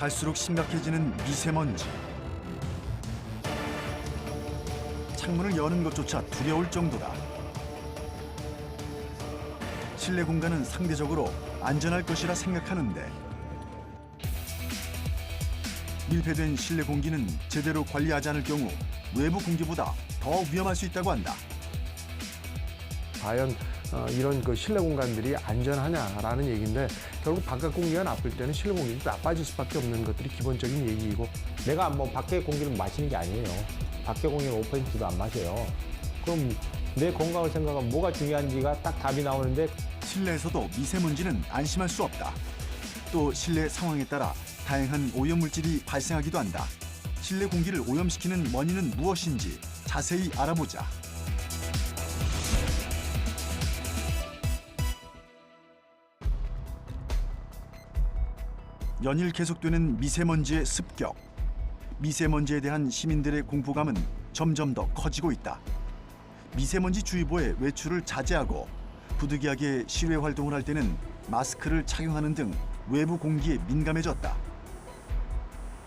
갈수록 심각해지는 미세먼지. 창문을 여는 것조차 두려울 정도다. 실내 공간은 상대적으로 안전할 것이라 생각하는데 밀폐된 실내 공기는 제대로 관리하지 않을 경우 외부 공기보다 더 위험할 수 있다고 한다. 과연 이런 그 실내 공간들이 안전하냐라는 얘기인데 결국 바깥 공기가 나쁠 때는 실내 공기도 나빠질 수밖에 없는 것들이 기본적인 얘기이고 내가 뭐 밖에 공기를 마시는 게 아니에요. 밖에 공기는 5%도 안 마셔요. 그럼 내 건강을 생각하면 뭐가 중요한지가 딱 답이 나오는데 실내에서도 미세먼지는 안심할 수 없다. 또 실내 상황에 따라 다양한 오염물질이 발생하기도 한다. 실내 공기를 오염시키는 원인은 무엇인지 자세히 알아보자. 연일 계속되는 미세먼지의 습격. 미세먼지에 대한 시민들의 공포감은 점점 더 커지고 있다. 미세먼지 주의보에 외출을 자제하고 부득이하게 실외 활동을 할 때는 마스크를 착용하는 등 외부 공기에 민감해졌다.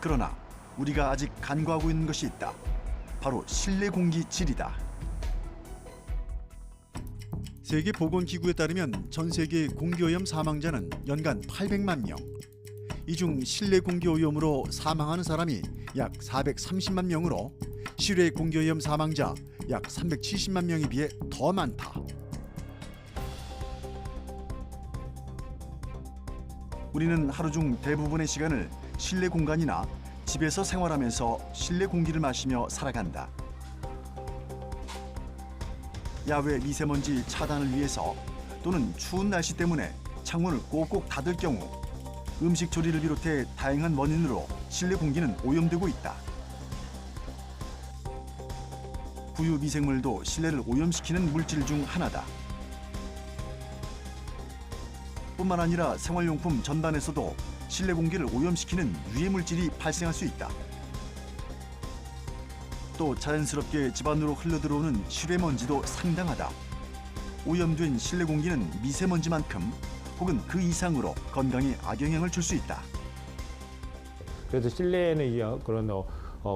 그러나 우리가 아직 간과하고 있는 것이 있다. 바로 실내 공기 질이다. 세계보건기구에 따르면 전 세계 공기오염 사망자는 연간 800만 명. 이 중 실내 공기오염으로 사망하는 사람이 약 430만 명으로 실외 공기오염 사망자 약 370만 명에 비해 더 많다. 우리는 하루 중 대부분의 시간을 실내 공간이나 집에서 생활하면서 실내 공기를 마시며 살아간다. 야외 미세먼지 차단을 위해서 또는 추운 날씨 때문에 창문을 꼭꼭 닫을 경우 음식 조리를 비롯해 다양한 원인으로 실내 공기는 오염되고 있다. 부유 미생물도 실내를 오염시키는 물질 중 하나다. 뿐만 아니라 생활용품 전반에서도 실내 공기를 오염시키는 유해 물질이 발생할 수 있다. 또 자연스럽게 집안으로 흘러들어오는 실외 먼지도 상당하다. 오염된 실내 공기는 미세먼지만큼 혹은 그 이상으로 건강에 악영향을 줄 수 있다. 그래서 실내에는 그런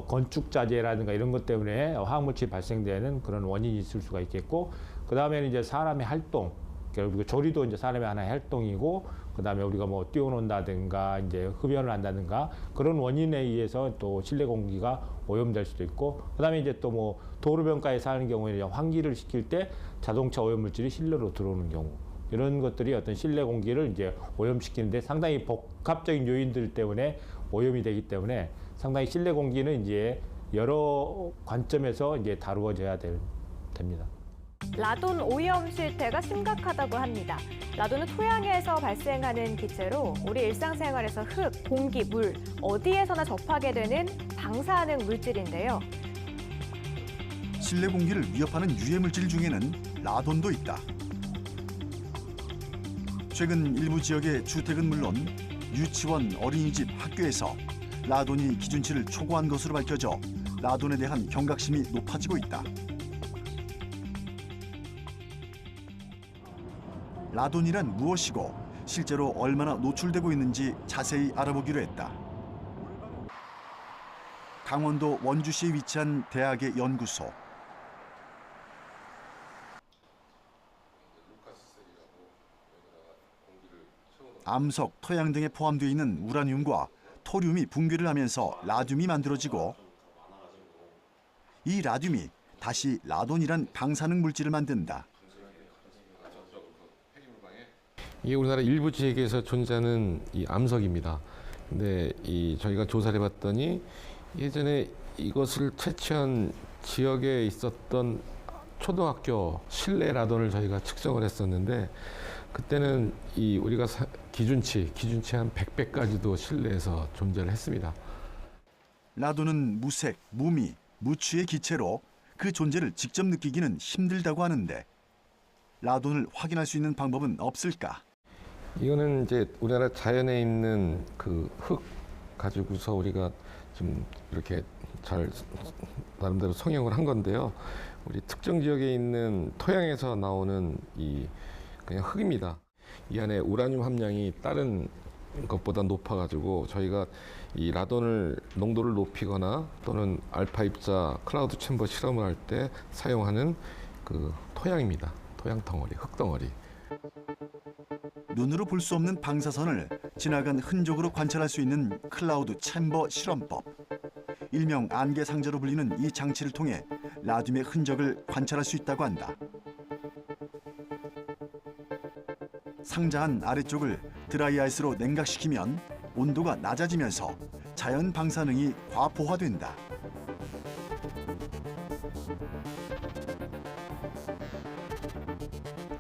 건축 자재라든가 이런 것 때문에 화학물질이 발생되는 그런 원인이 있을 수가 있겠고, 그 다음에는 이제 사람의 활동, 결국 조리도 이제 사람의 하나의 활동이고, 그 다음에 우리가 뭐 뛰어논다든가 이제 흡연을 한다든가 그런 원인에 의해서 또 실내 공기가 오염될 수도 있고, 그 다음에 이제 또 뭐 도로변가에 사는 경우에는 환기를 시킬 때 자동차 오염물질이 실내로 들어오는 경우, 이런 것들이 어떤 실내 공기를 이제 오염시키는데 상당히 복합적인 요인들 때문에 오염이 되기 때문에 상당히 실내 공기는 이제 여러 관점에서 이제 다루어져야 됩니다. 라돈 오염 실태가 심각하다고 합니다. 라돈은 토양에서 발생하는 기체로 우리 일상생활에서 흙, 공기, 물 어디에서나 접하게 되는 방사능 물질인데요. 실내 공기를 위협하는 유해 물질 중에는 라돈도 있다. 최근 일부 지역의 주택은 물론 유치원, 어린이집, 학교에서 라돈이 기준치를 초과한 것으로 밝혀져 라돈에 대한 경각심이 높아지고 있다. 라돈이란 무엇이고 실제로 얼마나 노출되고 있는지 자세히 알아보기로 했다. 강원도 원주시에 위치한 대학의 연구소. 암석, 토양 등에 포함되어 있는 우라늄과 토륨이 붕괴를 하면서 라듐이 만들어지고 이 라듐이 다시 라돈이란 방사능 물질을 만든다. 이게 우리나라 일부 지역에서 존재하는 이 암석입니다. 근데 저희가 조사를 해봤더니 예전에 이것을 채취한 지역에 있었던 초등학교 실내 라돈을 저희가 측정을 했었는데 그때는 우리가 기준치 한 100배까지도 실내에서 존재를 했습니다. 라돈은 무색, 무미, 무취의 기체로 그 존재를 직접 느끼기는 힘들다고 하는데 라돈을 확인할 수 있는 방법은 없을까? 이거는 이제 우리나라 자연에 있는 그 흙 가지고서 우리가 좀 이렇게 잘 나름대로 성형을 한 건데요. 우리 특정 지역에 있는 토양에서 나오는 그냥 흙입니다. 이 안에 우라늄 함량이 다른 것보다 높아가지고 저희가 이 라돈을 농도를 높이거나 또는 알파 입자 클라우드 챔버 실험을 할 때 사용하는 그 토양입니다. 토양 덩어리, 흙 덩어리. 눈으로 볼 수 없는 방사선을 지나간 흔적으로 관찰할 수 있는 클라우드 챔버 실험법. 일명 안개 상자로 불리는 이 장치를 통해 라듐의 흔적을 관찰할 수 있다고 한다. 상자 안 아래쪽을 드라이아이스로 냉각시키면 온도가 낮아지면서 자연 방사능이 과포화된다.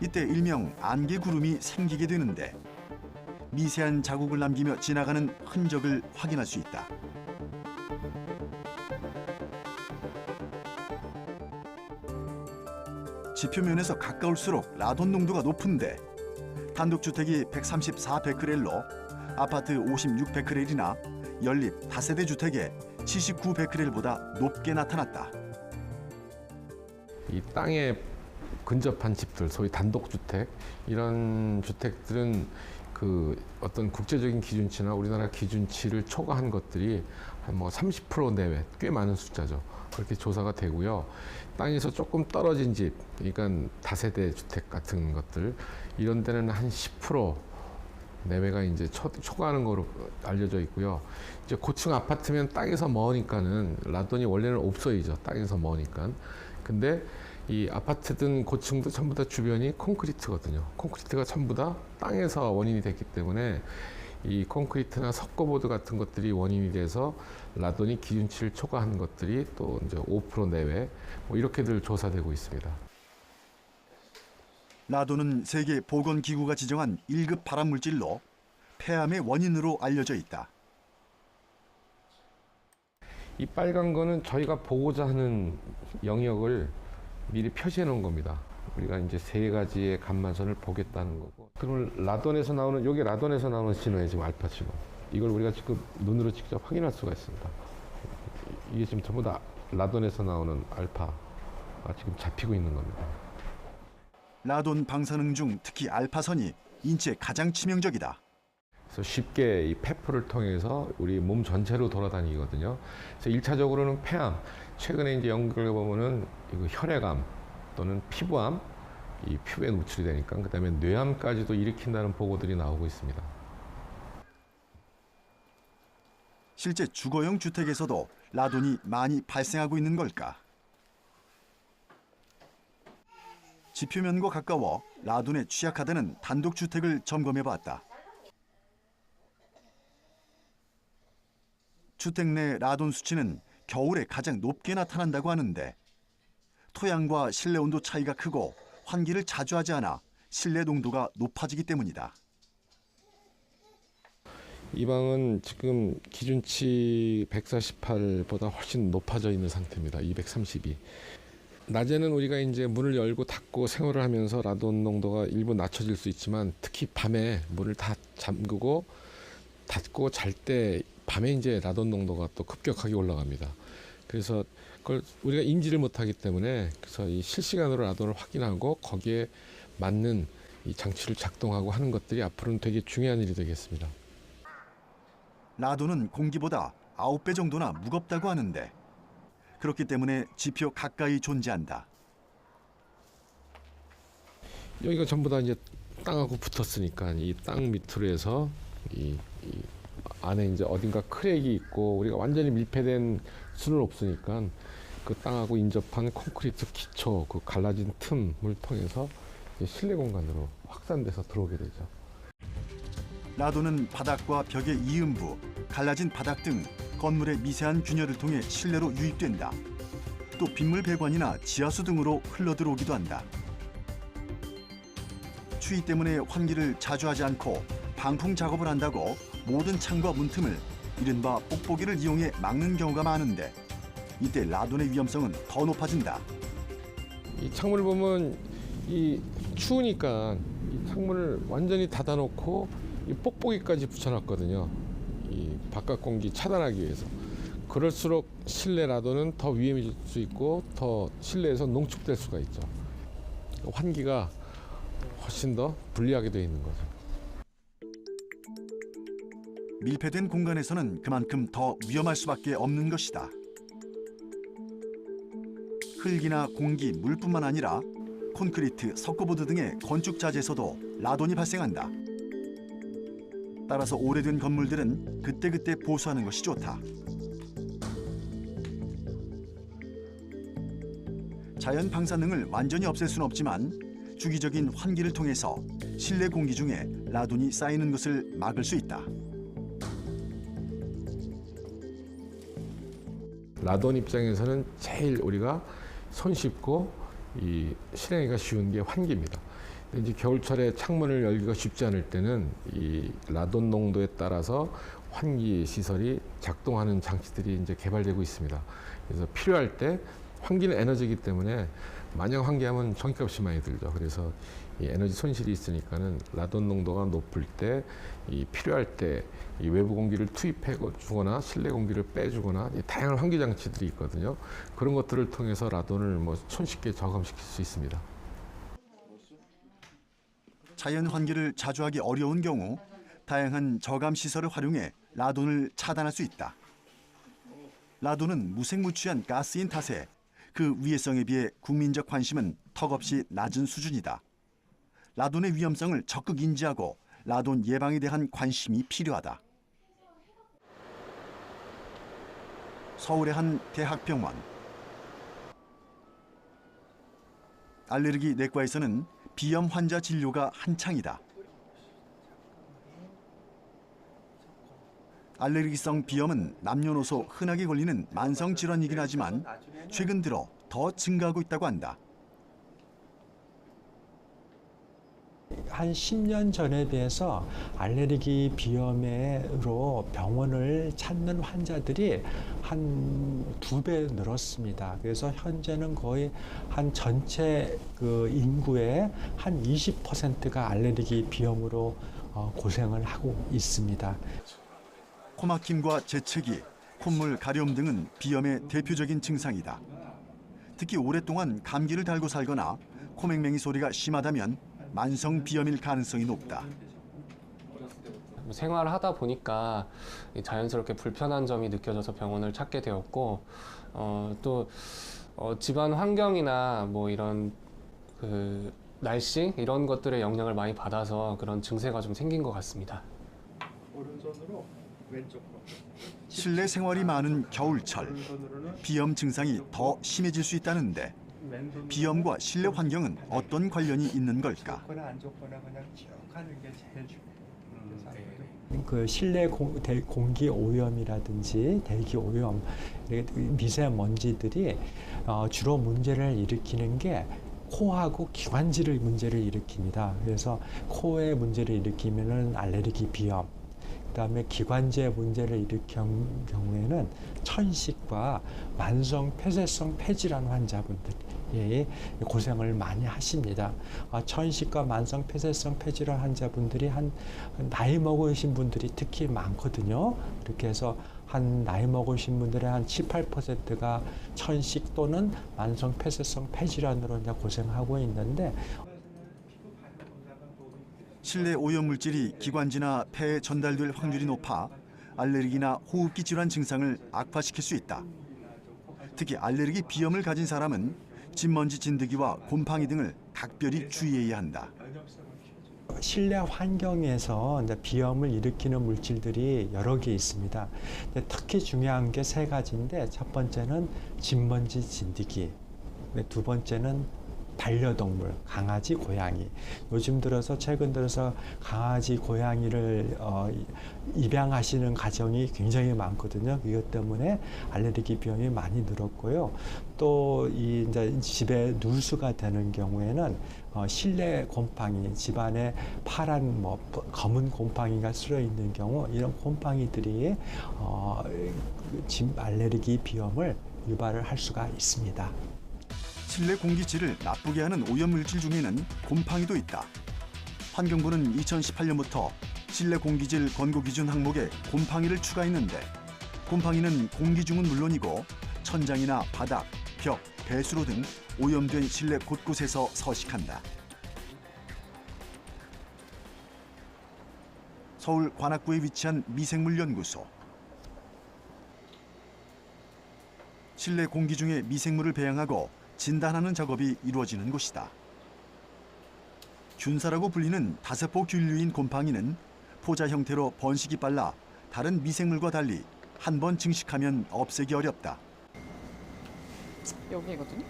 이때 일명 안개 구름이 생기게 되는데 미세한 자국을 남기며 지나가는 흔적을 확인할 수 있다. 지표면에서 가까울수록 라돈 농도가 높은데 단독주택이 134베크렐로 아파트 56베크렐이나 연립 다세대 주택의 79베크렐보다 높게 나타났다. 이 땅에 근접한 집들, 소위 단독주택, 이런 주택들은 그 어떤 국제적인 기준치나 우리나라 기준치를 초과한 것들이 한 뭐 30% 내외, 꽤 많은 숫자죠. 그렇게 조사가 되고요. 땅에서 조금 떨어진 집, 그러니까 다세대 주택 같은 것들, 이런 데는 한 10% 내외가 이제 초과하는 거로 알려져 있고요. 이제 고층 아파트면 땅에서 머니까는 라돈이 원래는 없어이죠. 땅에서 머니까. 근데 이 아파트든 고층도 전부 다 주변이 콘크리트거든요. 콘크리트가 전부 다 땅에서 원인이 됐기 때문에 이 콘크리트나 석고보드 같은 것들이 원인이 돼서 라돈이 기준치를 초과한 것들이 또 이제 5% 내외 뭐 이렇게들 조사되고 있습니다. 라돈은 세계 보건기구가 지정한 1급 발암물질로 폐암의 원인으로 알려져 있다. 이 빨간 거는 저희가 보고자 하는 영역을 미리 표시해 놓은 겁니다. 우리가 이제 세 가지의 감마선을 보겠다는 거고. 그럼 라돈에서 나오는, 요게 라돈에서 나오는 신호예요, 지금 알파 신호. 이걸 우리가 지금 눈으로 직접 확인할 수가 있습니다. 이게 지금 전부 다 라돈에서 나오는 알파가 지금 잡히고 있는 겁니다. 라돈 방사능 중 특히 알파선이 인체에 가장 치명적이다. 그래서 쉽게 이 폐포를 통해서 우리 몸 전체로 돌아다니거든요. 그래서 1차적으로는 폐암, 최근에 이제 연구를 보면은 이거 혈액암 또는 피부암, 이 피부에 노출이 되니까 그다음에 뇌암까지도 일으킨다는 보고들이 나오고 있습니다. 실제 주거용 주택에서도 라돈이 많이 발생하고 있는 걸까? 지표면과 가까워 라돈에 취약하다는 단독주택을 점검해봤다. 주택 내 라돈 수치는 겨울에 가장 높게 나타난다고 하는데 토양과 실내 온도 차이가 크고 환기를 자주 하지 않아 실내 농도가 높아지기 때문이다. 이 방은 지금 기준치 148보다 훨씬 높아져 있는 상태입니다. 232. 낮에는 우리가 이제 문을 열고 닫고 생활을 하면서 라돈 농도가 일부 낮춰질 수 있지만 특히 밤에 문을 다 잠그고 닫고 잘 때 밤에 이제 라돈 농도가 또 급격하게 올라갑니다. 그래서 그걸 우리가 인지를 못하기 때문에 그래서 이 실시간으로 라돈을 확인하고 거기에 맞는 이 장치를 작동하고 하는 것들이 앞으로는 되게 중요한 일이 되겠습니다. 라돈은 공기보다 9배 정도나 무겁다고 하는데 그렇기 때문에 지표 가까이 존재한다. 여기가 전부 다 이제 땅하고 붙었으니까 이 땅 밑으로 해서 이 안에 이제 어딘가 크랙이 있고 우리가 완전히 밀폐된 수는 없으니까 그 땅하고 인접한 콘크리트 기초 그 갈라진 틈을 통해서 실내 공간으로 확산돼서 들어오게 되죠. 라돈은 바닥과 벽의 이음부, 갈라진 바닥 등 건물의 미세한 균열을 통해 실내로 유입된다. 또 빗물 배관이나 지하수 등으로 흘러들어오기도 한다. 추위 때문에 환기를 자주 하지 않고 방풍 작업을 한다고 모든 창과 문틈을 이른바 뽁뽁이를 이용해 막는 경우가 많은데 이때 라돈의 위험성은 더 높아진다. 이 창문을 보면 이 추우니까 이 창문을 완전히 닫아놓고 이 뽁뽁이까지 붙여놨거든요. 이 바깥 공기 차단하기 위해서. 그럴수록 실내 라돈은 더 위험해질 수 있고 더 실내에서 농축될 수가 있죠. 환기가 훨씬 더 불리하게 되어 있는 거죠. 밀폐된 공간에서는 그만큼 더 위험할 수밖에 없는 것이다. 흙이나 공기, 물뿐만 아니라 콘크리트, 석고보드 등의 건축 자재에서도 라돈이 발생한다. 따라서 오래된 건물들은 그때그때 보수하는 것이 좋다. 자연 방사능을 완전히 없앨 수는 없지만 주기적인 환기를 통해서 실내 공기 중에 라돈이 쌓이는 것을 막을 수 있다. 라돈 입장에서는 제일 우리가 손쉽고 이 실행하기가 쉬운 게 환기입니다. 근데 이제 겨울철에 창문을 열기가 쉽지 않을 때는 이 라돈 농도에 따라서 환기 시설이 작동하는 장치들이 이제 개발되고 있습니다. 그래서 필요할 때 환기는 에너지이기 때문에 마냥 환기하면 전기값이 많이 들죠. 그래서 이 에너지 손실이 있으니까는 라돈 농도가 높을 때 이 필요할 때 이 외부 공기를 투입해 주거나 실내 공기를 빼주거나 다양한 환기 장치들이 있거든요. 그런 것들을 통해서 라돈을 뭐 손쉽게 저감시킬 수 있습니다. 자연 환기를 자주 하기 어려운 경우 다양한 저감 시설을 활용해 라돈을 차단할 수 있다. 라돈은 무색무취한 가스인 탓에 그 위해성에 비해 국민적 관심은 턱없이 낮은 수준이다. 라돈의 위험성을 적극 인지하고 라돈 예방에 대한 관심이 필요하다. 서울의 한 대학병원. 알레르기 내과에서는 비염 환자 진료가 한창이다. 알레르기성 비염은 남녀노소 흔하게 걸리는 만성 질환이긴 하지만 최근 들어 더 증가하고 있다고 한다. 한 10년 전에 비해서 알레르기 비염으로 병원을 찾는 환자들이 한 2배 늘었습니다. 그래서 현재는 거의 한 전체 그 인구의 한 20%가 알레르기 비염으로 고생을 하고 있습니다. 코막힘과 재채기, 콧물 가려움 등은 비염의 대표적인 증상이다. 특히 오랫동안 감기를 달고 살거나 코맹맹이 소리가 심하다면 만성 비염일 가능성이 높다. 생활을 하다 보니까 자연스럽게 불편한 점이 느껴져서 병원을 찾게 되었고, 또 집안 환경이나 뭐 이런 그 날씨 이런 것들의 영향을 많이 받아서 그런 증세가 좀 생긴 것 같습니다. 오른손으로 왼쪽으로. 실내 생활이 많은 겨울철, 비염 증상이 더 심해질 수 있다는데 비염과 실내 환경은 어떤 관련이 있는 걸까? 안 좋거나 그냥 쭉 하는 게 제일 중요해요. 그 실내 공기 오염이라든지 대기 오염, 미세먼지들이 주로 문제를 일으키는 게 코하고 기관지를 문제를 일으킵니다. 그래서 코에 문제를 일으키면은 알레르기 비염, 그다음에 기관지에 문제를 일으킨 경우에는 천식과 만성 폐쇄성 폐질환 환자분들이 고생을 많이 하십니다. 천식과 만성 폐쇄성 폐질환 환자분들이 한 나이 먹으신 분들이 특히 많거든요. 그렇게 해서 한 나이 먹으신 분들의 한 7, 8%가 천식 또는 만성 폐쇄성 폐질환으로 이제 고생하고 있는데, 실내 오염 물질이 기관지나 폐에 전달될 확률이 높아 알레르기나 호흡기 질환 증상을 악화시킬 수 있다. 특히 알레르기 비염을 가진 사람은 진먼지 진드기와 곰팡이 등을 각별히 주의해야 한다. 실내 환경에서 이제 비염을 일으키는 물질들이 여러 개 있습니다. 특히 중요한 게 3가지인데, 첫 번째는 진먼지 진드기, 두 번째는 반려동물, 강아지, 고양이. 요즘 들어서 최근 들어서 강아지, 고양이를 입양하시는 가정이 굉장히 많거든요. 이것 때문에 알레르기 비염이 많이 늘었고요. 또 이제 집에 누수가 되는 경우에는 실내 곰팡이, 집안에 파란 검은 곰팡이가 쓸어 있는 경우, 이런 곰팡이들이 알레르기 비염을 유발을 할 수가 있습니다. 실내 공기질을 나쁘게 하는 오염물질 중에는 곰팡이도 있다. 환경부는 2018년부터 실내 공기질 권고기준 항목에 곰팡이를 추가했는데, 곰팡이는 공기중은 물론이고 천장이나 바닥, 벽, 배수로 등 오염된 실내 곳곳에서 서식한다. 서울 관악구에 위치한 미생물 연구소. 실내 공기 중에 미생물을 배양하고 진단하는 작업이 이루어지는 곳이다. 균사라고 불리는 다세포 균류인 곰팡이는 포자 형태로 번식이 빨라 다른 미생물과 달리 한 번 증식하면 없애기 어렵다. 여기거든요.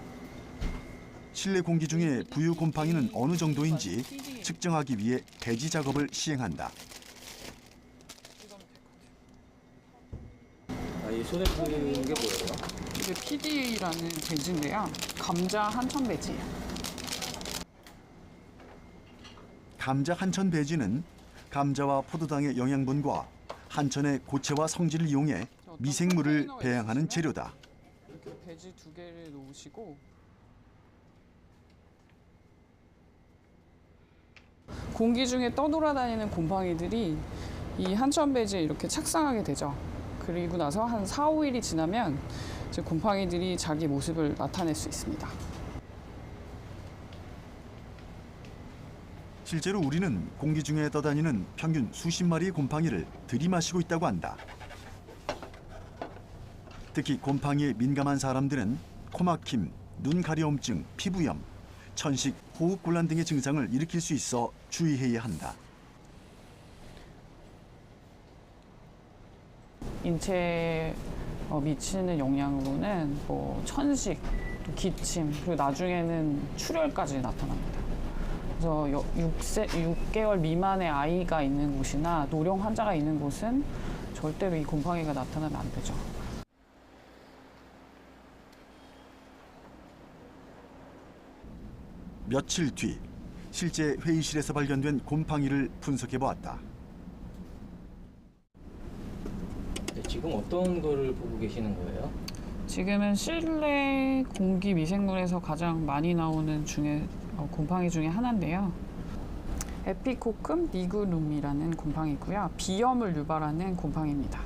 실내 공기 중에 부유 곰팡이는 어느 정도인지 측정하기 위해 배지 작업을 시행한다. 이 손에 보이는 게 뭐예요? 이게 PD라는 배지인데요. 감자 한천 배지예요. 감자 한천 배지는 감자와 포도당의 영양분과 한천의 고체와 성질을 이용해 미생물을 배양하는 재료다. 이렇게 배지 2개를 놓으시고 공기 중에 떠돌아다니는 곰팡이들이 이 한천 배지에 이렇게 착상하게 되죠. 그리고 나서 한 4, 5일이 지나면 이제 곰팡이들이 자기 모습을 나타낼 수 있습니다. 실제로 우리는 공기 중에 떠다니는 평균 수십 마리의 곰팡이를 들이마시고 있다고 한다. 특히 곰팡이에 민감한 사람들은 코막힘, 눈 가려움증, 피부염, 천식, 호흡곤란 등의 증상을 일으킬 수 있어 주의해야 한다. 인체에 미치는 영향으로는 뭐 천식, 또 기침, 그리고 나중에는 출혈까지 나타납니다. 그래서 6개월 미만의 아이가 있는 곳이나 노령 환자가 있는 곳은 절대로 이 곰팡이가 나타나면 안 되죠. 며칠 뒤 실제 회의실에서 발견된 곰팡이를 분석해 보았다. 네, 지금 어떤 거를 보고 계시는 거예요? 지금은 실내 공기 미생물에서 가장 많이 나오는 곰팡이 중에 하나인데요. 에피코큼 니그룸이라는 곰팡이고요. 비염을 유발하는 곰팡이입니다.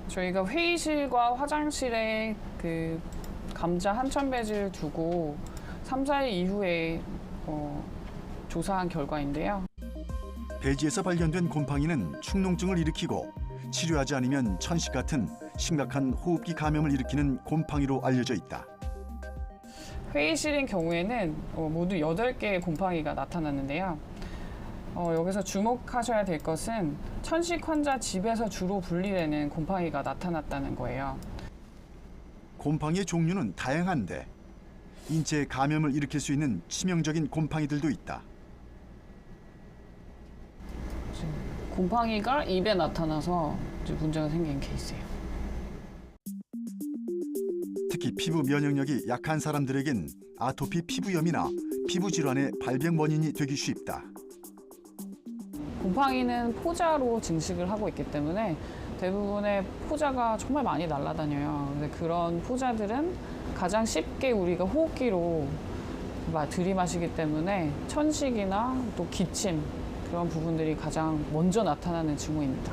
저희가 회의실과 화장실에 그 감자 한천 배지를 두고 3, 4일 이후에 조사한 결과인데요. 배지에서 발견된 곰팡이는 축농증을 일으키고 치료하지 않으면 천식 같은 심각한 호흡기 감염을 일으키는 곰팡이로 알려져 있다. 회의실인 경우에는 모두 8개의 곰팡이가 나타났는데요. 여기서 주목하셔야 될 것은 천식 환자 집에서 주로 분리되는 곰팡이가 나타났다는 거예요. 곰팡이의 종류는 다양한데 인체에 감염을 일으킬 수 있는 치명적인 곰팡이들도 있다. 곰팡이가 입에 나타나서 이제 문제가 생긴 케이스예요. 특히 피부 면역력이 약한 사람들에겐 아토피 피부염이나 피부 질환의 발병 원인이 되기 쉽다. 곰팡이는 포자로 증식을 하고 있기 때문에 대부분의 포자가 정말 많이 날아다녀요. 근데 그런 포자들은 가장 쉽게 우리가 호흡기로 들이마시기 때문에 천식이나 또 기침 그런 부분들이 가장 먼저 나타나는 징후입니다.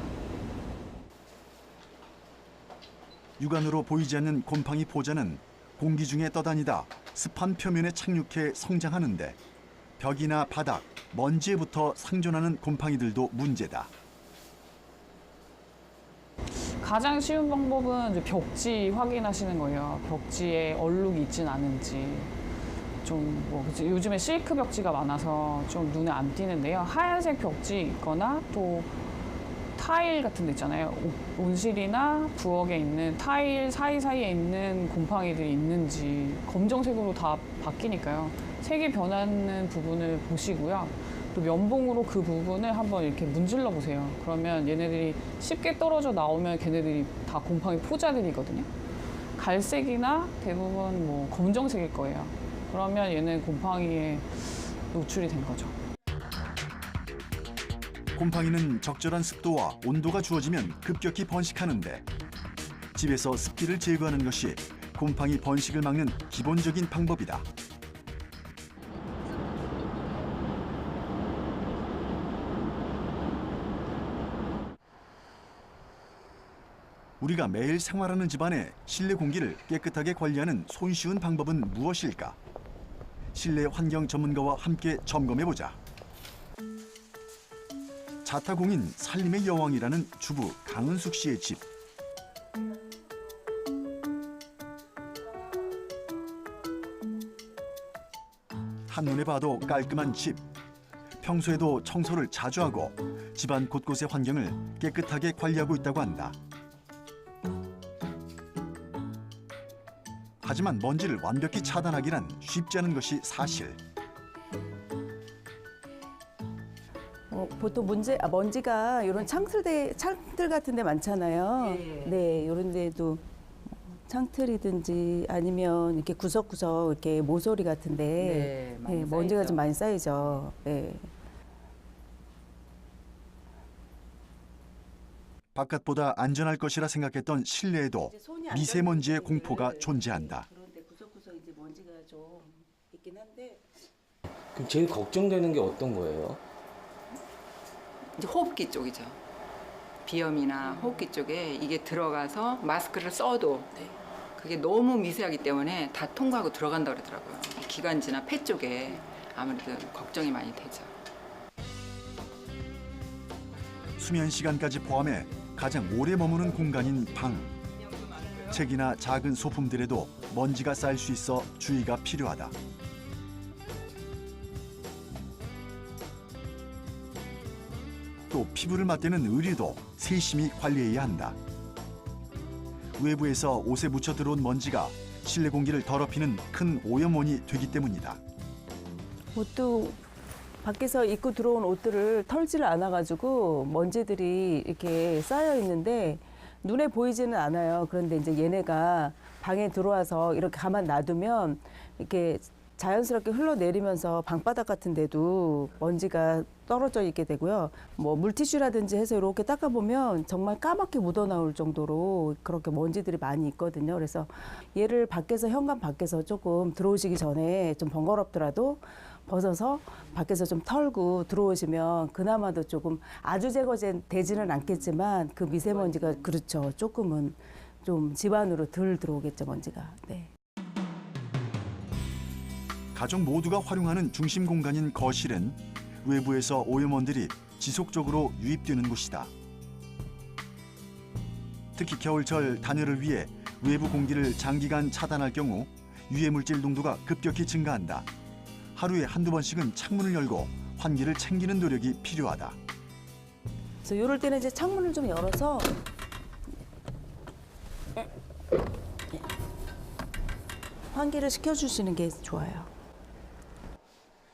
육안으로 보이지 않는 곰팡이 포자는 공기 중에 떠다니다 습한 표면에 착륙해 성장하는데 벽이나 바닥, 먼지에부터 상존하는 곰팡이들도 문제다. 가장 쉬운 방법은 이제 벽지 확인하시는 거예요. 벽지에 얼룩이 있진 않은지. 요즘에 실크 벽지가 많아서 좀 눈에 안 띄는데요. 하얀색 벽지 있거나 또 타일 같은 데 있잖아요. 온실이나 부엌에 있는 타일 사이사이에 있는 곰팡이들이 있는지 검정색으로 다 바뀌니까요. 색이 변하는 부분을 보시고요. 또 면봉으로 그 부분을 한번 이렇게 문질러 보세요. 그러면 얘네들이 쉽게 떨어져 나오면 걔네들이 다 곰팡이 포자들이거든요. 갈색이나 대부분 뭐 검정색일 거예요. 그러면 얘는 곰팡이에 노출이 된 거죠. 곰팡이는 적절한 습도와 온도가 주어지면 급격히 번식하는데 집에서 습기를 제거하는 것이 곰팡이 번식을 막는 기본적인 방법이다. 우리가 매일 생활하는 집안의 실내 공기를 깨끗하게 관리하는 손쉬운 방법은 무엇일까? 실내 환경 전문가와 함께 점검해보자. 자타공인 살림의 여왕이라는 주부 강은숙 씨의 집. 한눈에 봐도 깔끔한 집. 평소에도 청소를 자주 하고 집안 곳곳의 환경을 깨끗하게 관리하고 있다고 한다. 하지만 먼지를 완벽히 차단하기란 쉽지 않은 것이 사실. 보통 먼지가 이런 창틀 같은 데 많잖아요. 네, 이런 데도 창틀이든지 아니면 이렇게 구석구석 이렇게 모서리 같은데 먼지가 좀 많이 쌓이죠. 네. 바깥보다 안전할 것이라 생각했던 실내에도 미세먼지의 공포가 존재한다. 그런데 구석구석 이제 먼지가 좀 있긴 한데. 그럼 제일 걱정되는 게 어떤 거예요? 이제 호흡기 쪽이죠. 비염이나 호흡기 쪽에 이게 들어가서 마스크를 써도 그게 너무 미세하기 때문에 다 통과하고 들어간다고 그러더라고요. 기관지나 폐 쪽에 아무래도 걱정이 많이 되죠. 수면 시간까지 포함해 가장 오래 머무는 공간인 방. 책이나 작은 소품들에도 먼지가 쌓일 수 있어 주의가 필요하다. 또 피부를 맞대는 의류도 세심히 관리해야 한다. 외부에서 옷에 묻혀 들어온 먼지가 실내 공기를 더럽히는 큰 오염원이 되기 때문이다. 옷도 밖에서 입고 들어온 옷들을 털지를 않아가지고 먼지들이 이렇게 쌓여 있는데 눈에 보이지는 않아요. 그런데 이제 얘네가 방에 들어와서 이렇게 가만 놔두면 이렇게 자연스럽게 흘러내리면서 방바닥 같은 데도 먼지가 떨어져 있게 되고요. 뭐 물티슈라든지 해서 이렇게 닦아보면 정말 까맣게 묻어나올 정도로 그렇게 먼지들이 많이 있거든요. 그래서 얘를 밖에서 현관 밖에서 조금 들어오시기 전에 좀 번거롭더라도 벗어서 밖에서 좀 털고 들어오시면 그나마도 조금 아주 제거되지는 않겠지만 그 미세먼지가 그렇죠. 조금은 좀 집안으로 덜 들어오겠죠, 먼지가. 네. 가족 모두가 활용하는 중심 공간인 거실은 외부에서 오염원들이 지속적으로 유입되는 곳이다. 특히 겨울철 단열을 위해 외부 공기를 장기간 차단할 경우 유해물질 농도가 급격히 증가한다. 하루에 한두 번씩은 창문을 열고 환기를 챙기는 노력이 필요하다. 그래서 이럴 때는 이제 창문을 좀 열어서 환기를 시켜주시는 게 좋아요.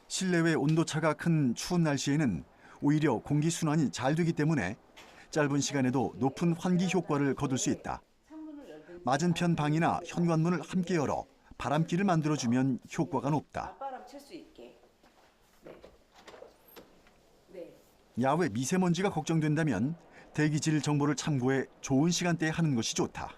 실내외 온도차가 큰 추운 날씨에는 오히려 공기 순환이 잘 되기 때문에 짧은 시간에도 높은 환기 효과를 거둘 수 있다. 맞은편 방이나 현관문을 함께 열어 바람길을 만들어주면 효과가 높다. 야외 미세먼지가 걱정된다면 대기질 정보를 참고해 좋은 시간대에 하는 것이 좋다.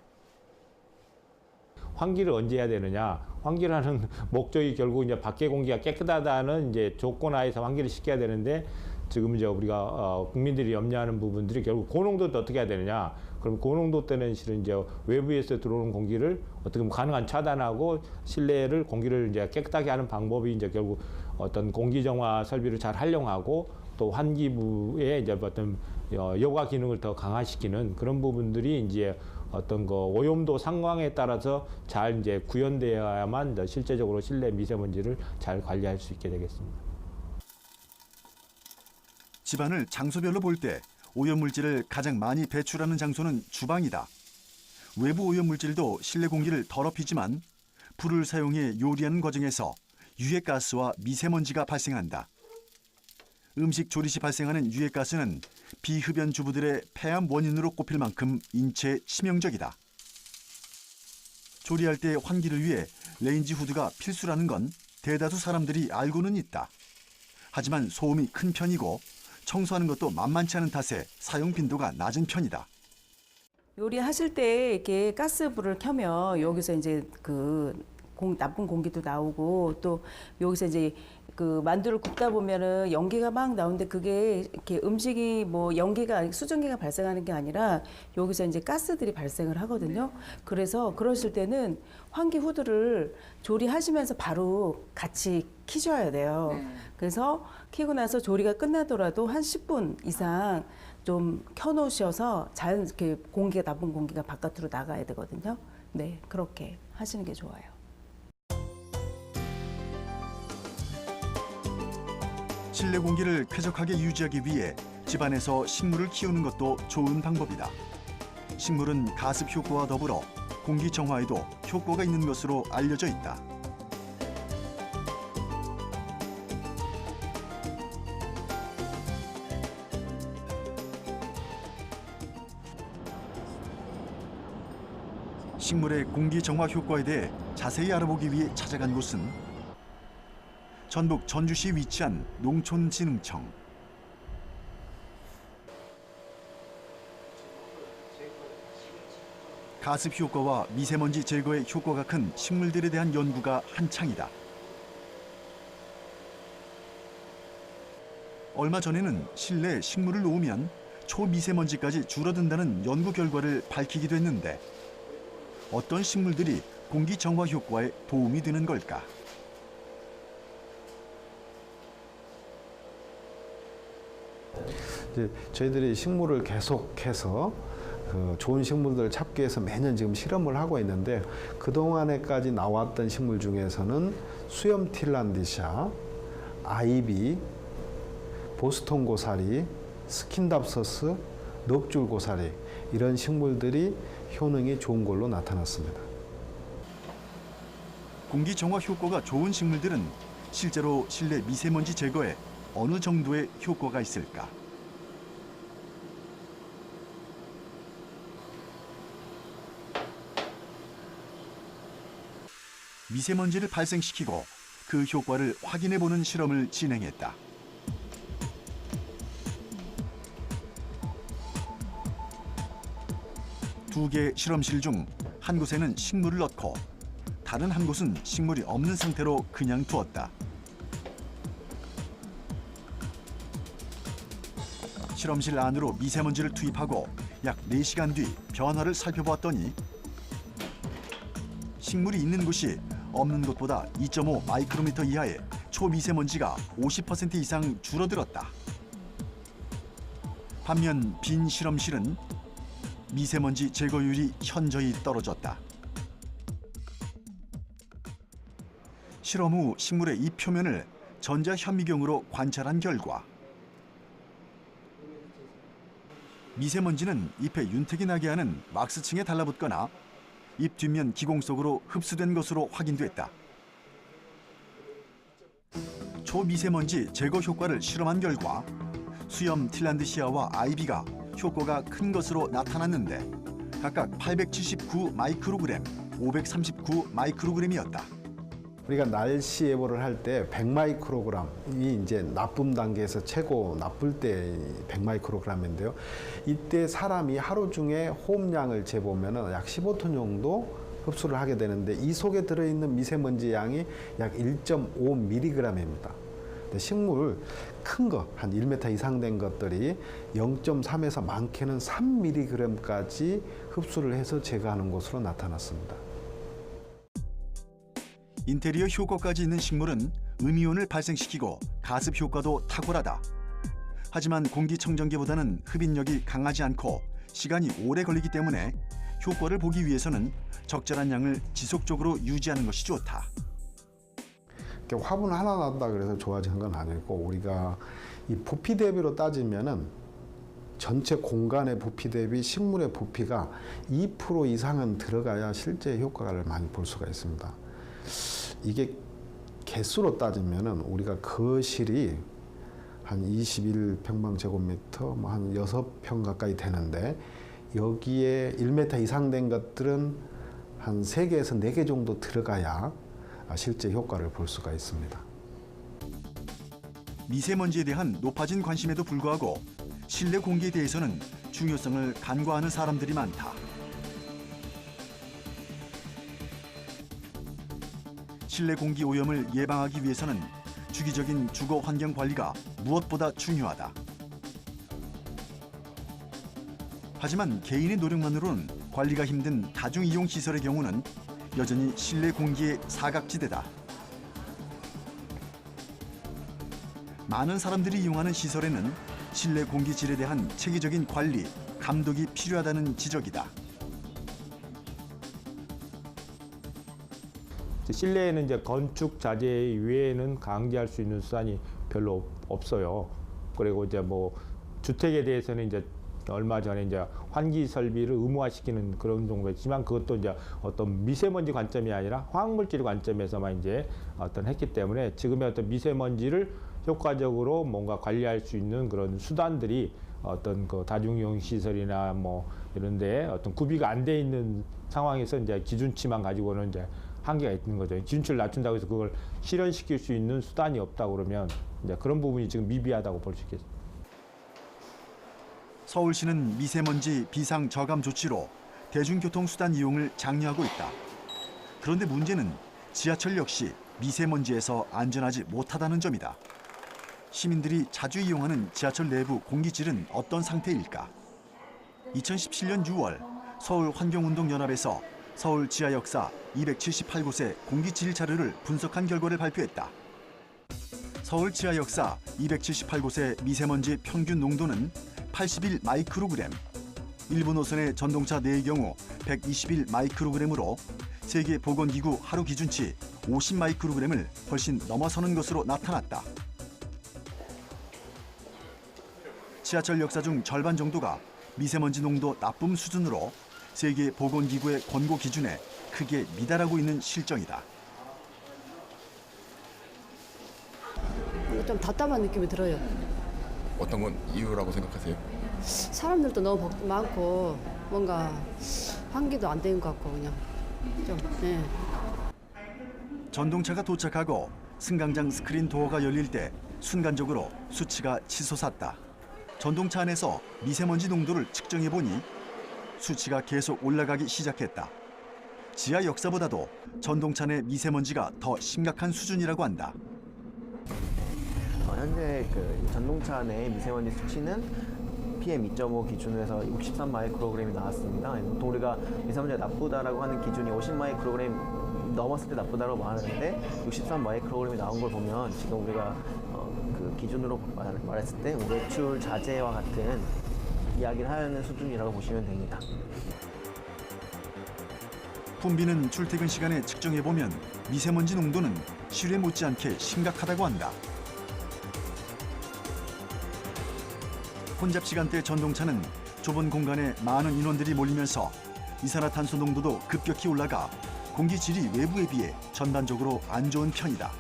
환기를 언제 해야 되느냐? 환기를 하는 목적이 결국 이제 밖의 공기가 깨끗하다는 이제 조건 하에서 환기를 시켜야 되는데 지금 이제 우리가 국민들이 염려하는 부분들이 결국 고농도도 어떻게 해야 되느냐? 그럼 고농도 때는 실은 이제 외부에서 들어오는 공기를 어떻게 보면 가능한 차단하고 실내를 공기를 이제 깨끗하게 하는 방법이 이제 결국 어떤 공기 정화 설비를 잘 활용하고 또 환기부의 이제 어떤 여과 기능을 더 강화시키는 그런 부분들이 이제 어떤 거 오염도 상황에 따라서 잘 이제 구현되어야만 실제적으로 실내 미세먼지를 잘 관리할 수 있게 되겠습니다. 집안을 장소별로 볼 때 오염물질을 가장 많이 배출하는 장소는 주방이다. 외부 오염물질도 실내 공기를 더럽히지만 불을 사용해 요리하는 과정에서 유해가스와 미세먼지가 발생한다. 음식 조리 시 발생하는 유해가스는 비흡연 주부들의 폐암 원인으로 꼽힐 만큼 인체에 치명적이다. 조리할 때 환기를 위해 레인지 후드가 필수라는 건 대다수 사람들이 알고는 있다. 하지만 소음이 큰 편이고 청소하는 것도 만만치 않은 탓에 사용 빈도가 낮은 편이다. 요리하실 때 이렇게 가스불을 켜면 여기서 이제 그 나쁜 공기도 나오고 또 여기서 이제 그 만두를 굽다 보면은 연기가 막 나오는데 그게 이렇게 음식이 뭐 연기가 수증기가 발생하는 게 아니라 여기서 이제 가스들이 발생을 하거든요. 그래서 그러실 때는 환기 후드를 조리하시면서 바로 같이 키셔야 돼요. 그래서 키고 나서 조리가 끝나더라도 한 10분 이상 좀 켜놓으셔서 자연스럽게 공기가 나쁜 공기가 바깥으로 나가야 되거든요. 네, 그렇게 하시는 게 좋아요. 실내 공기를 쾌적하게 유지하기 위해 집안에서 식물을 키우는 것도 좋은 방법이다. 식물은 가습 효과와 더불어 공기 정화에도 효과가 있는 것으로 알려져 있다. 식물의 공기 정화 효과에 대해 자세히 알아보기 위해 찾아간 곳은 전북 전주시에 위치한 농촌진흥청. 가습 효과와 미세먼지 제거의 효과가 큰 식물들에 대한 연구가 한창이다. 얼마 전에는 실내에 식물을 놓으면 초미세먼지까지 줄어든다는 연구 결과를 밝히기도 했는데 어떤 식물들이 공기 정화 효과에 도움이 되는 걸까? 이제 저희들이 식물을 계속해서 좋은 식물들을 찾기 위해서 매년 지금 실험을 하고 있는데 그동안에까지 나왔던 식물 중에서는 수염 틸란디샤, 아이비, 보스턴 고사리, 스킨답서스, 넉줄 고사리 이런 식물들이 효능이 좋은 걸로 나타났습니다. 공기 정화 효과가 좋은 식물들은 실제로 실내 미세먼지 제거에 어느 정도의 효과가 있을까? 미세먼지를 발생시키고 그 효과를 확인해보는 실험을 진행했다. 두 개의 실험실 중 한 곳에는 식물을 넣고 다른 한 곳은 식물이 없는 상태로 그냥 두었다. 실험실 안으로 미세먼지를 투입하고 약 4시간 뒤 변화를 살펴보았더니 식물이 있는 곳이 없는 곳보다 2.5 마이크로미터 이하의 초미세먼지가 50% 이상 줄어들었다. 반면 빈 실험실은 미세먼지 제거율이 현저히 떨어졌다. 실험 후 식물의 잎 표면을 전자현미경으로 관찰한 결과 미세먼지는 잎에 윤택이 나게 하는 왁스층에 달라붙거나 잎 뒷면 기공 속으로 흡수된 것으로 확인됐다. 초미세먼지 제거 효과를 실험한 결과 수염 틸란드시아와 아이비가 효과가 큰 것으로 나타났는데 각각 879 마이크로그램, 539 마이크로그램이었다. 우리가 날씨 예보를 할 때 100마이크로그램이 이제 나쁨 단계에서 최고 나쁠 때 100마이크로그램인데요. 이때 사람이 하루 중에 호흡량을 재보면 약 15톤 정도 흡수를 하게 되는데 이 속에 들어있는 미세먼지 양이 약 1.5mg입니다. 식물 큰 거, 한 1m 이상 된 것들이 0.3에서 많게는 3mg까지 흡수를 해서 제거하는 것으로 나타났습니다. 인테리어 효과까지 있는 식물은 음이온을 발생시키고 가습 효과도 탁월하다. 하지만 공기청정기보다는 흡인력이 강하지 않고 시간이 오래 걸리기 때문에 효과를 보기 위해서는 적절한 양을 지속적으로 유지하는 것이 좋다. 화분 하나 놔둔다 그래서 좋아지는 건 아니고 우리가 이 부피 대비로 따지면은 전체 공간의 부피 대비 식물의 부피가 2% 이상은 들어가야 실제 효과를 많이 볼 수가 있습니다. 이게 개수로 따지면은 우리가 거실이 한 21평방제곱미터 뭐 한 6평 가까이 되는데 여기에 1m 이상 된 것들은 한 3개에서 4개 정도 들어가야 실제 효과를 볼 수가 있습니다. 미세먼지에 대한 높아진 관심에도 불구하고 실내 공기에 대해서는 중요성을 간과하는 사람들이 많다. 실내 공기 오염을 예방하기 위해서는 주기적인 주거 환경 관리가 무엇보다 중요하다. 하지만 개인의 노력만으로는 관리가 힘든 다중이용 시설의 경우는 여전히 실내 공기의 사각지대다. 많은 사람들이 이용하는 시설에는 실내 공기질에 대한 체계적인 관리, 감독이 필요하다는 지적이다. 실내에는 이제 건축 자재 외에는 강제할 수 있는 수단이 별로 없어요. 그리고 이제 뭐 주택에 대해서는 이제 얼마 전에 이제 환기 설비를 의무화시키는 그런 정도가 있지만 그것도 이제 어떤 미세먼지 관점이 아니라 화학물질 관점에서만 이제 어떤 했기 때문에 지금의 어떤 미세먼지를 효과적으로 뭔가 관리할 수 있는 그런 수단들이 어떤 그 다중이용 시설이나 뭐 이런데 어떤 구비가 안 돼 있는 상황에서 이제 기준치만 가지고는 이제 한계가 있는 거죠. 기준치를 낮춘다고 해서 그걸 실현시킬 수 있는 수단이 없다 그러면 이제 그런 부분이 지금 미비하다고 볼 수 있겠습니다. 서울시는 미세먼지 비상 저감 조치로 대중교통 수단 이용을 장려하고 있다. 그런데 문제는 지하철 역시 미세먼지에서 안전하지 못하다는 점이다. 시민들이 자주 이용하는 지하철 내부 공기질은 어떤 상태일까? 2017년 6월 서울환경운동연합에서 서울 지하 역사 278곳의 공기질 자료를 분석한 결과를 발표했다. 서울 지하 역사 278곳의 미세먼지 평균 농도는 81 마이크로그램, 일부 노선의 전동차 내의 경우 121 마이크로그램으로 세계보건기구 하루 기준치 50 마이크로그램을 훨씬 넘어서는 것으로 나타났다. 지하철 역사 중 절반 정도가 미세먼지 농도 나쁨 수준으로 세계보건기구의 권고 기준에 크게 미달하고 있는 실정이다. 좀 답답한 느낌이 들어요. 어떤 건 이유라고 생각하세요? 사람들도 너무 많고 뭔가 환기도 안 되는 것 같고 그냥 좀 네. 전동차가 도착하고 승강장 스크린 도어가 열릴 때 순간적으로 수치가 치솟았다. 전동차 안에서 미세먼지 농도를 측정해 보니 수치가 계속 올라가기 시작했다. 지하 역사보다도 전동차 내 미세먼지가 더 심각한 수준이라고 한다. 현재 그 전동차 내 미세먼지 수치는 PM 2.5 기준으로 해서 63 마이크로그램이 나왔습니다. 보통 우리가 미세먼지가 나쁘다라고 하는 기준이 50 마이크로그램 넘었을 때 나쁘다고 말하는데 63 마이크로그램이 나온 걸 보면 지금 우리가 그 기준으로 말했을 때 외출 자제와 같은 이야기를 하는 수준이라고 보시면 됩니다. 붐비는 출퇴근 시간에 측정해보면 미세먼지 농도는 실외 못지않게 심각하다고 한다. 혼잡 시간대 전동차는 좁은 공간에 많은 인원들이 몰리면서 이산화탄소 농도도 급격히 올라가 공기질이 외부에 비해 전반적으로 안 좋은 편이다.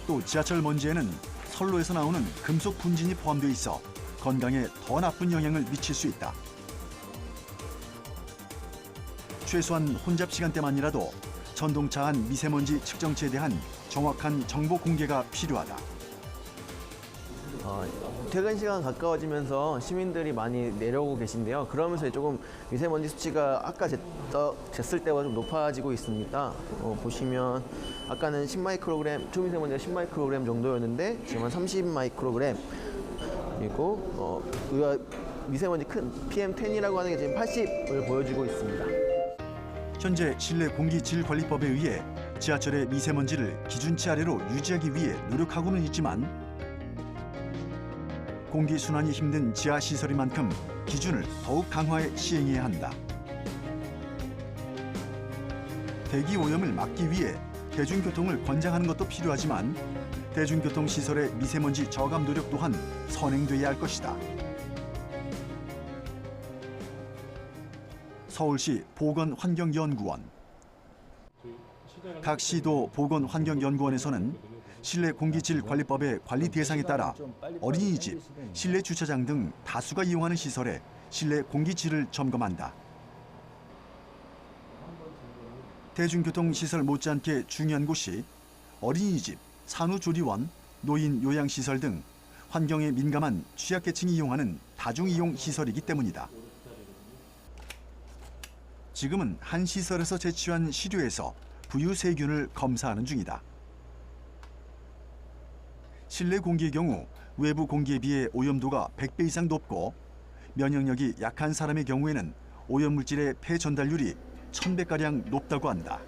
또 지하철 먼지에는 선로에서 나오는 금속 분진이 포함되어 있어 건강에 더 나쁜 영향을 미칠 수 있다. 최소한 혼잡 시간대만이라도 전동차 안 미세먼지 측정치에 대한 정확한 정보 공개가 필요하다. 퇴근 시간 가까워지면서 시민들이 많이 내려오고 계신데요. 그러면서 조금 미세먼지 수치가 아까 쟀을 때보다 좀 높아지고 있습니다. 보시면 아까는 10 마이크로그램, 초미세먼지가 10 마이크로그램 정도였는데 지금 한 30 마이크로그램 그리고 우리가 미세먼지 큰 PM10이라고 하는 게 지금 80을 보여주고 있습니다. 현재 실내 공기질관리법에 의해 지하철의 미세먼지를 기준치 아래로 유지하기 위해 노력하고는 있지만 공기순환이 힘든 지하시설인 만큼 기준을 더욱 강화해 시행해야 한다. 대기 오염을 막기 위해 대중교통을 권장하는 것도 필요하지만 대중교통시설의 미세먼지 저감 노력 또한 선행돼야 할 것이다. 서울시 보건환경연구원. 각 시도 보건환경연구원에서는 실내 공기질 관리법의 관리 대상에 따라 어린이집, 실내 주차장 등 다수가 이용하는 시설의 실내 공기질을 점검한다. 대중교통시설 못지않게 중요한 곳이 어린이집, 산후조리원, 노인 요양시설 등 환경에 민감한 취약계층이 이용하는 다중이용 시설이기 때문이다. 지금은 한 시설에서 채취한 시료에서 부유 세균을 검사하는 중이다. 실내 공기의 경우 외부 공기에 비해 오염도가 100배 이상 높고 면역력이 약한 사람의 경우에는 오염물질의 폐 전달률이 1000배가량 높다고 한다.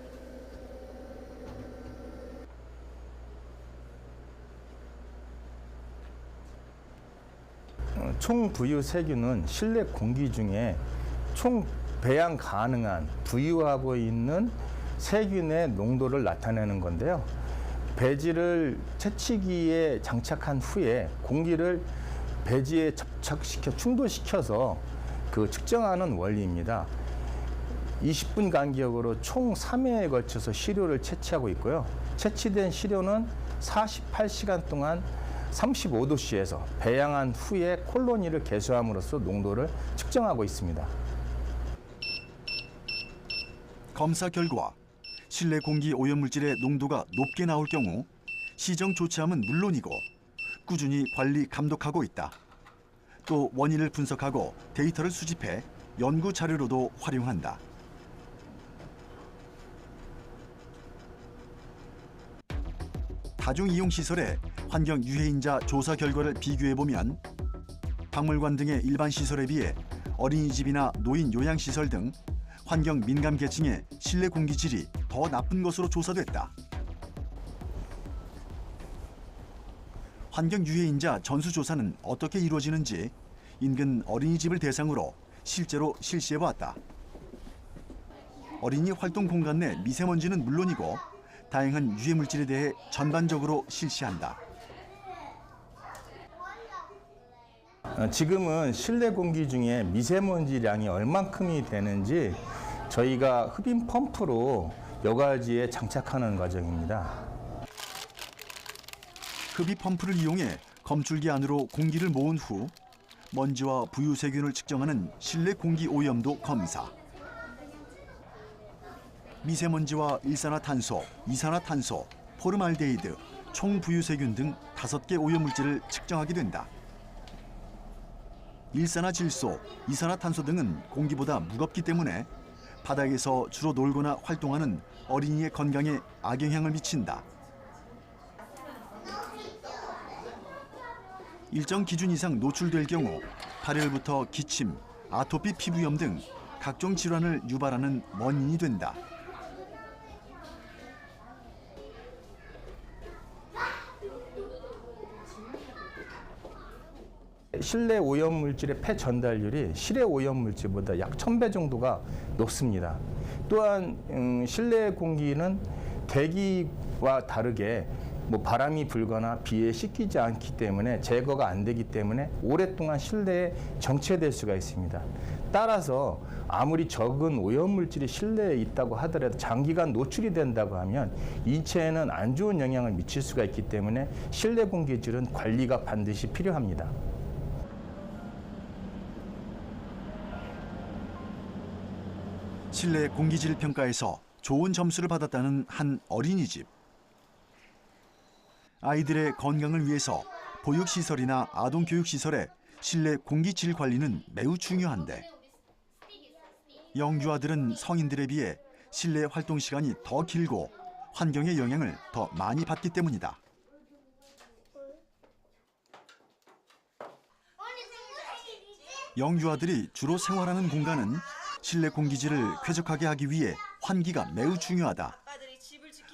총 부유 세균은 실내 공기 중에 총 배양 가능한 부유하고 있는 세균의 농도를 나타내는 건데요. 배지를 채취기에 장착한 후에 공기를 배지에 접착시켜 충돌시켜서 그 측정하는 원리입니다. 20분 간격으로 총 3회에 걸쳐서 시료를 채취하고 있고요. 채취된 시료는 48시간 동안 35도씨에서 배양한 후에 콜로니를 개수함으로써 농도를 측정하고 있습니다. 검사 결과 실내 공기 오염물질의 농도가 높게 나올 경우 시정 조치함은 물론이고 꾸준히 관리 감독하고 있다. 또 원인을 분석하고 데이터를 수집해 연구 자료로도 활용한다. 다중이용시설의 환경 유해인자 조사 결과를 비교해보면 박물관 등의 일반 시설에 비해 어린이집이나 노인 요양시설 등 환경 민감 계층의 실내 공기 질이 더 나쁜 것으로 조사됐다. 환경 유해인자 전수조사는 어떻게 이루어지는지 인근 어린이집을 대상으로 실제로 실시해보았다. 어린이 활동 공간 내 미세먼지는 물론이고 다양한 유해 물질에 대해 전반적으로 실시한다. 지금은 실내 공기 중에 미세먼지량이 얼만큼이 되는지 저희가 흡인 펌프로 여과지에 장착하는 과정입니다. 흡입 펌프를 이용해 검출기 안으로 공기를 모은 후 먼지와 부유세균을 측정하는 실내 공기 오염도 검사. 미세먼지와 일산화탄소, 이산화탄소, 포름알데히드, 총부유세균 등 5개 오염물질을 측정하게 된다. 일산화질소, 이산화탄소 등은 공기보다 무겁기 때문에 바닥에서 주로 놀거나 활동하는 어린이의 건강에 악영향을 미친다. 일정 기준 이상 노출될 경우 발열부터 기침, 아토피 피부염 등 각종 질환을 유발하는 원인이 된다. 실내 오염물질의 폐 전달률이 실외 오염물질보다 약 1000배 정도가 높습니다. 또한 실내 공기는 대기와 다르게 바람이 불거나 비에 씻기지 않기 때문에 제거가 안 되기 때문에 오랫동안 실내에 정체될 수가 있습니다. 따라서 아무리 적은 오염물질이 실내에 있다고 하더라도 장기간 노출이 된다고 하면 인체에는 안 좋은 영향을 미칠 수가 있기 때문에 실내 공기질은 관리가 반드시 필요합니다. 실내 공기질 평가에서 좋은 점수를 받았다는 한 어린이집. 아이들의 건강을 위해서 보육시설이나 아동교육시설의 실내 공기질 관리는 매우 중요한데 영유아들은 성인들에 비해 실내 활동 시간이 더 길고 환경의 영향을 더 많이 받기 때문이다. 영유아들이 주로 생활하는 공간은 실내 공기질을 쾌적하게 하기 위해 환기가 매우 중요하다.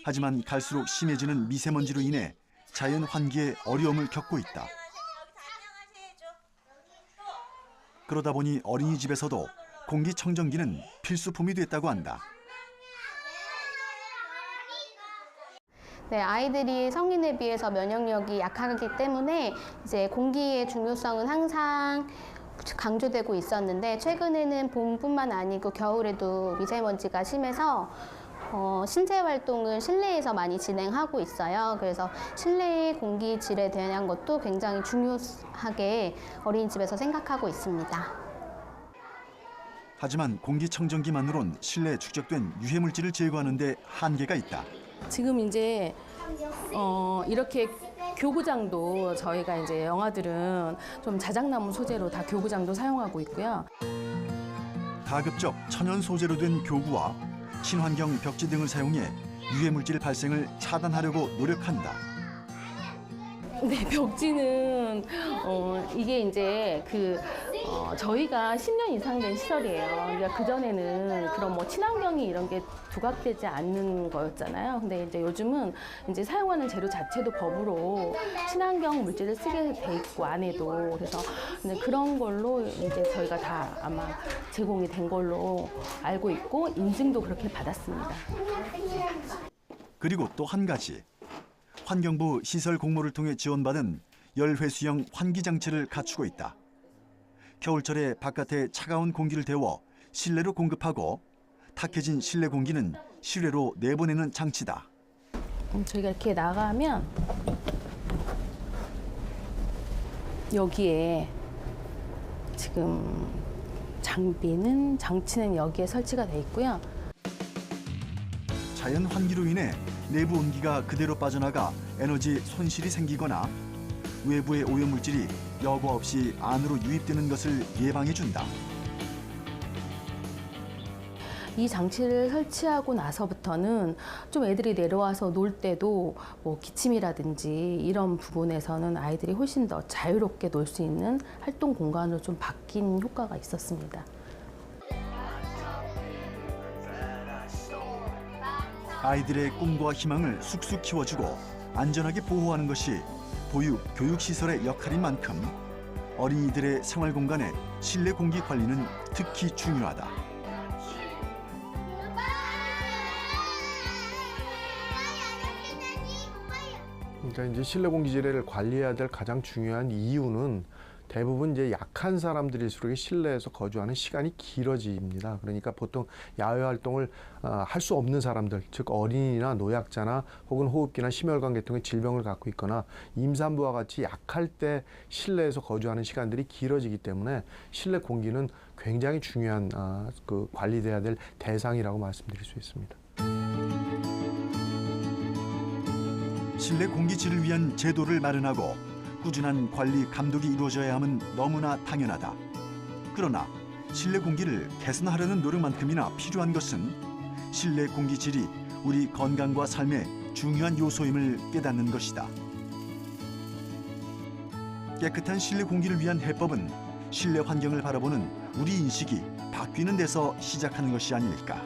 하지만 갈수록 심해지는 미세먼지로 인해 자연 환기에 어려움을 겪고 있다. 그러다 보니 어린이집에서도 공기청정기는 필수품이 됐다고 한다. 네, 아이들이 성인에 비해서 면역력이 약하기 때문에 이제 공기의 중요성은 항상 강조되고 있었는데 최근에는 봄뿐만 아니고 겨울에도 미세먼지가 심해서 신체 활동을 실내에서 많이 진행하고 있어요. 그래서 실내 공기질에 대한 것도 굉장히 중요하게 어린이집에서 생각하고 있습니다. 하지만 공기청정기만으론 실내에 축적된 유해물질을 제거하는 데 한계가 있다. 지금 이제 이렇게 교구장도 저희가 이제 영아들은 좀 자작나무 소재로 다 교구장도 사용하고 있고요. 가급적 천연 소재로 된 교구와 친환경 벽지 등을 사용해 유해 물질 발생을 차단하려고 노력한다. 네, 벽지는 이게 이제 저희가 10년 이상 된 시설이에요. 그러니까 그전에는 그런 뭐 친환경이 이런 게 부각되지 않는 거였잖아요. 근데 이제 요즘은 이제 사용하는 재료 자체도 법으로 친환경 물질을 쓰게 돼 있고 안에도 그래서 그런 걸로 이제 저희가 다 아마 제공이 된 걸로 알고 있고 인증도 그렇게 받았습니다. 그리고 또 한 가지. 환경부 시설 공모를 통해 지원받은 열회수형 환기 장치를 갖추고 있다. 겨울철에 바깥에 차가운 공기를 데워 실내로 공급하고 탁해진 실내 공기는 실외로 내보내는 장치다. 저희가 이렇게 나가면 여기에 지금 장치는 여기에 설치가 돼 있고요. 자연 환기로 인해 내부 온기가 그대로 빠져나가 에너지 손실이 생기거나 외부의 오염물질이 여과 없이 안으로 유입되는 것을 예방해준다. 이 장치를 설치하고 나서부터는 좀 애들이 내려와서 놀 때도 뭐 기침이라든지 이런 부분에서는 아이들이 훨씬 더 자유롭게 놀 수 있는 활동 공간으로 좀 바뀐 효과가 있었습니다. 아이들의 꿈과 희망을 쑥쑥 키워주고 안전하게 보호하는 것이 보육, 교육시설의 역할인 만큼 어린이들의 생활 공간의 실내 공기 관리는 특히 중요하다. 그러니까 이제 실내 공기 질을 관리해야 될 가장 중요한 이유는 대부분 이제 약한 사람들일수록 실내에서 거주하는 시간이 길어집니다. 그러니까 보통 야외 활동을 할 수 없는 사람들, 즉 어린이나 노약자나 혹은 호흡기나 심혈관 계통의 질병을 갖고 있거나 임산부와 같이 약할 때 실내에서 거주하는 시간들이 길어지기 때문에 실내 공기는 굉장히 중요한 관리돼야 될 대상이라고 말씀드릴 수 있습니다. 실내 공기질을 위한 제도를 마련하고 꾸준한 관리 감독이 이루어져야 함은 너무나 당연하다. 그러나 실내 공기를 개선하려는 노력만큼이나 필요한 것은 실내 공기질이 우리 건강과 삶의 중요한 요소임을 깨닫는 것이다. 깨끗한 실내 공기를 위한 해법은 실내 환경을 바라보는 우리 인식이 바뀌는 데서 시작하는 것이 아닐까.